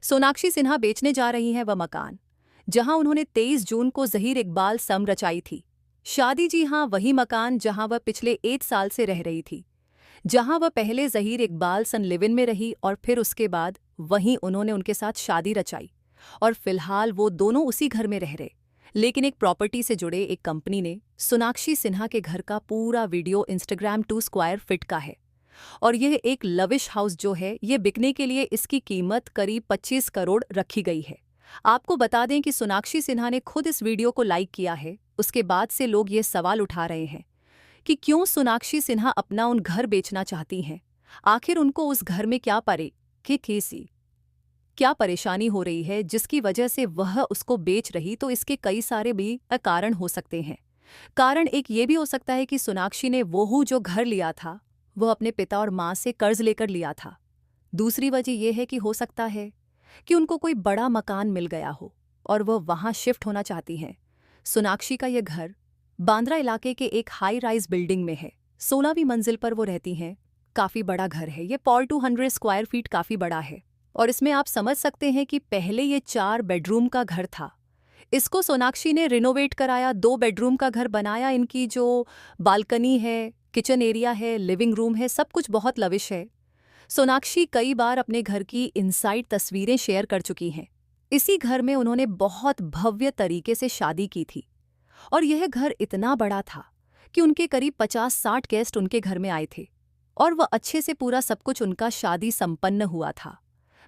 सोनाक्षी सिन्हा बेचने जा रही हैं वह मकान जहां उन्होंने 23 जून को ज़हीर इकबाल सम रचाई थी। शादी, जी हां, वही मकान जहां वह पिछले 1 साल से रह रही थी, जहां वह पहले ज़हीर इकबाल सन लिव इन में रही और फिर उसके बाद वहीं उन्होंने उनके साथ शादी रचाई और फिलहाल वो दोनों उसी घर में रह रहे। लेकिन एक प्रॉपर्टी से जुड़े एक कंपनी ने सोनाक्षी सिन्हा के घर का पूरा वीडियो इंस्टाग्राम 2 स्क्वायर फीट का है और यह एक लविश हाउस जो है ये बिकने के लिए इसकी कीमत करीब 25 करोड़ रखी गई है। आपको बता दें कि सोनाक्षी सिन्हा ने खुद इस वीडियो को लाइक किया है। उसके बाद से लोग ये सवाल उठा रहे हैं कि क्यों सोनाक्षी सिन्हा अपना उन घर बेचना चाहती हैं। आखिर उनको उस घर में क्या परेशानी हो रही है जिसकी वजह से वह उसको बेच रही। तो इसके कई सारे भी कारण हो सकते हैं। कारण एक ये भी हो सकता है कि सोनाक्षी ने वो जो घर लिया था वह अपने पिता और माँ से कर्ज लेकर लिया था। दूसरी वजह यह है कि हो सकता है कि उनको कोई बड़ा मकान मिल गया हो और वह वहां शिफ्ट होना चाहती हैं। सोनाक्षी का यह घर बांद्रा इलाके के एक हाई राइज बिल्डिंग में है। 16वीं मंजिल पर वो रहती हैं। काफी बड़ा घर है ये, 200 स्क्वायर फीट काफी बड़ा है और इसमें आप समझ सकते हैं कि पहले ये 4 बेडरूम का घर था। इसको सोनाक्षी ने रिनोवेट कराया, 2 बेडरूम का घर बनाया। इनकी जो बालकनी है, किचन एरिया है, लिविंग रूम है, सब कुछ बहुत लविश है। सोनाक्षी कई बार अपने घर की इनसाइड तस्वीरें शेयर कर चुकी हैं। इसी घर में उन्होंने बहुत भव्य तरीके से शादी की थी और यह घर इतना बड़ा था कि उनके करीब 50-60 गेस्ट उनके घर में आए थे और वह अच्छे से पूरा सब कुछ उनका शादी संपन्न हुआ था।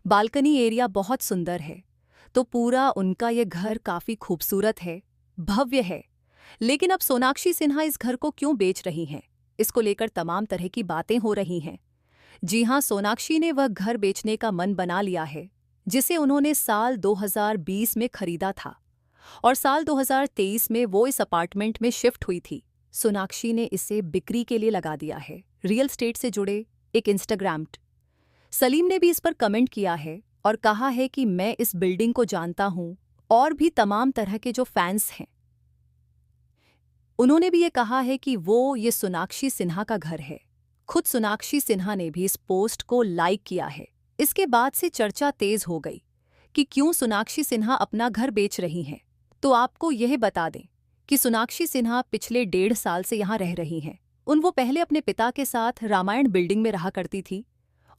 बालकनी एरिया बहुत सुंदर है, तो पूरा उनका यह घर काफी खूबसूरत है, भव्य है। लेकिन अब सोनाक्षी सिन्हा इस घर को क्यों बेच रही हैं, इसको लेकर तमाम तरह की बातें हो रही हैं। जी हां, सोनाक्षी ने वह घर बेचने का मन बना लिया है जिसे उन्होंने साल 2020 में खरीदा था और साल 2023 में वो इस अपार्टमेंट में शिफ्ट हुई थी। सोनाक्षी ने इसे बिक्री के लिए लगा दिया है। रियल स्टेट से जुड़े एक इंस्टाग्राम सलीम ने भी इस पर कमेंट किया है और कहा है कि मैं इस बिल्डिंग को जानता हूं और भी तमाम तरह के जो फैंस हैं। उन्होंने भी ये कहा है कि ये सोनाक्षी सिन्हा का घर है। खुद सोनाक्षी सिन्हा ने भी इस पोस्ट को लाइक किया है। इसके बाद से चर्चा तेज हो गई कि क्यों सोनाक्षी सिन्हा अपना घर बेच रही हैं। तो आपको यह बता दें कि सोनाक्षी सिन्हा पिछले 1.5 साल से यहाँ रह रही हैं। वो पहले अपने पिता के साथ रामायण बिल्डिंग में रहा करती थी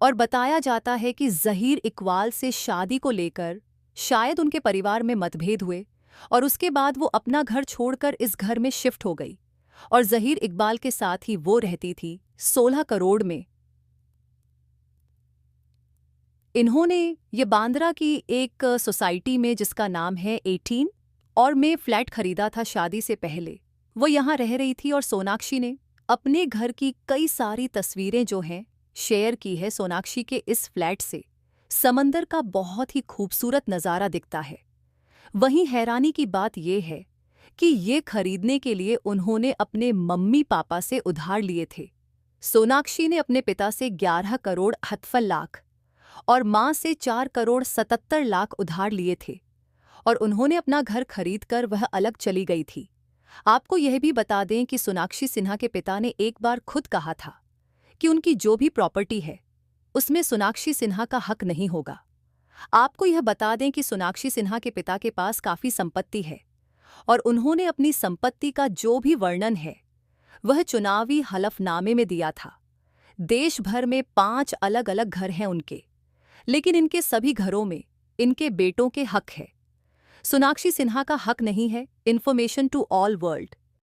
और बताया जाता है कि ज़हीर इकबाल से शादी को लेकर शायद उनके परिवार में मतभेद हुए और उसके बाद वो अपना घर छोड़कर इस घर में शिफ्ट हो गई और ज़हीर इकबाल के साथ ही वो रहती थी 16 करोड़ में। इन्होंने ये बांद्रा की एक सोसाइटी में जिसका नाम है 18 और में फ्लैट खरीदा था शादी से पहले। वो यहाँ रह रही थी और सोनाक्षी ने अपने घर की कई सारी तस्वीरें जो हैं शेयर की है। सोनाक्षी के इस फ्लैट से समंदर का बहुत ही खूबसूरत नज़ारा दिखता है। वहीं हैरानी की बात यह है कि ये खरीदने के लिए उन्होंने अपने मम्मी पापा से उधार लिए थे। सोनाक्षी ने अपने पिता से 11 करोड़ 78 लाख और मां से 4 करोड़ 77 लाख उधार लिए थे और उन्होंने अपना घर खरीदकर वह अलग चली गई थी। आपको यह भी बता दें कि सोनाक्षी सिन्हा के पिता ने एक बार खुद कहा था कि उनकी जो भी प्रॉपर्टी है उसमें सोनाक्षी सिन्हा का हक नहीं होगा। आपको यह बता दें कि सोनाक्षी सिन्हा के पिता के पास काफ़ी संपत्ति है और उन्होंने अपनी संपत्ति का जो भी वर्णन है वह चुनावी हलफनामे में दिया था। देश भर में 5 अलग अलग घर हैं उनके, लेकिन इनके सभी घरों में इनके बेटों के हक है। सोनाक्षी सिन्हा का हक नहीं है। Information to all world.